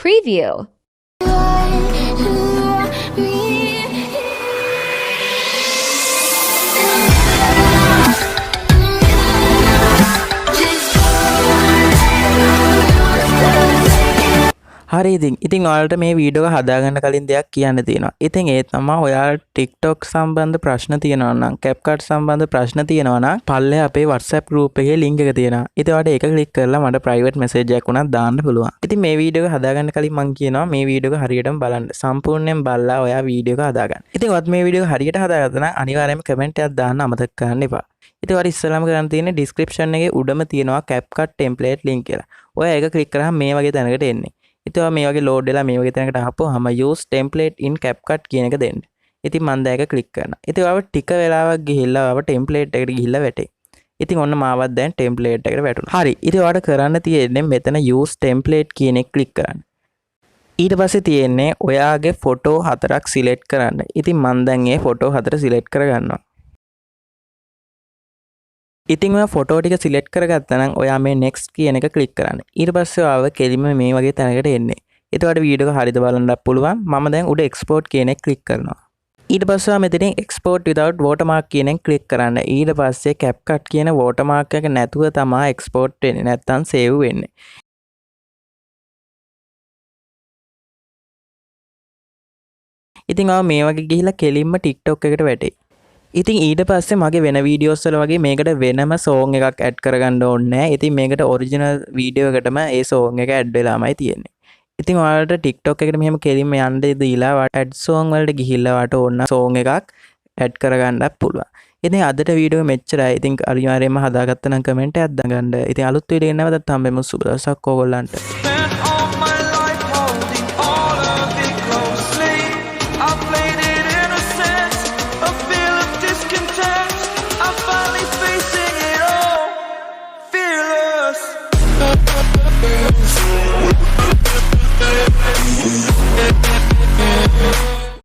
Preview. හරි ඉතින් ඔයාලට මේ වීඩියෝ එක හදාගන්න කලින් දෙයක් කියන්න තියෙනවා. ඉතින් ඒ තමයි ඔයාලට TikTok සම්බන්ධ ප්‍රශ්න තියෙනවා නම් CapCut සම්බන්ධ ප්‍රශ්න තියෙනවා නම් පල්ලේ අපේ WhatsApp group එකේ link එක තියෙනවා. ඉතින් ඔයාලට ඒක click කරලා මට private message එකක් උනත් දාන්න පුළුවන්. ඉතින් මේ වීඩියෝ එක හදාගන්න කලින් මම කියනවා මේ වීඩියෝ එක හරියටම බලන්න. සම්පූර්ණයෙන් බලලා ඔයා වීඩියෝ එක හදාගන්න. ඉතින් ඔයත් මේ වීඩියෝ එක හරියට හදාගත්තා නම් අනිවාර්යයෙන්ම comment එකක් දාන්න අමතක කරන්න එපා. ඉතින් ඔයාලා ඉස්සෙල්ලාම කරන්න තියෙන්නේ description එකේ උඩම තියෙනවා CapCut template link කියලා. ඔයා ඒක click කරාම මේ වගේ තැනකට එන්නේ. ඉතින් මේ වගේ ලෝඩ් වෙලා මේ වගේ තැනකට ආපුවාම use template in CapCut කියන එක දෙන්න. ඉතින් මම දැන් ඒක ක්ලික් කරනවා. ඉතින් ඔයාව ටික වෙලාවක් ගිහිල්ලා ඔයාව template එකට ගිහිල්ලා වැටේ. ඉතින් ඔන්න මාවත් දැන් template එකට වැටුණා. හරි. ඉතින් ඔයාලට කරන්න තියෙන්නේ මෙතන use template කියන එක ක්ලික් කරන්න. ඊට පස්සේ තියෙන්නේ ඔයාගේ ෆොටෝ 4ක් සිලෙක්ට් කරන්න. ඉතින් මම දැන් මේ ෆොටෝ 4 සිලෙක්ට් කරගන්නවා. ඉතින් ඔයා ෆොටෝ ටික සිලෙක්ට් කරගත්තා නම් ඔයා මේ next කියන එක ක්ලික් කරන්න. ඊට පස්සේ ඔයාව කෙලින්ම මේ වගේ තැනකට එන්නේ. එතකොට වීඩියෝ එක හරියද බලන්නත් පුළුවන්. මම දැන් උඩ export කියන එක ක්ලික් කරනවා. ඊට පස්සේ ඔයා මෙතනින් export without watermark කියන එක ක්ලික් කරන්න. ඊට පස්සේ CapCut කියන watermark එක නැතුව තමයි export වෙන්නේ. නැත්තම් save වෙන්නේ. ඉතින් ඔයා මේ වගේ ගිහිල්ලා කෙලින්ම TikTok එකට වැටේ. ඉතින් ඊට පස්සේ මගේ වෙන වීඩියෝස් වල වගේ මේකට වෙනම song එකක් add කරගන්න ඕනේ නැහැ. ඉතින් මේකට original වීඩියෝ එකටම ඒ song එක add වෙලාමයි තියෙන්නේ. ඉතින් ඔයාලට TikTok එකට මෙහෙම කෙලින්ම යන්න දීලා add song වලට ගිහිල්ලා වට ඕන song එකක් add කරගන්නත් පුළුවන්. ඉතින් අදට වීඩියෝ මෙච්චරයි. ඉතින් අනිවාර්යයෙන්ම හදාගත්ත නම් comment එකක් දාගන්න. ඉතින් අලුත් වීඩියෝ එකක් නැවතත් හම්බෙමු. සුබ දවසක් ඕගොල්ලන්ට. I played it innocent, a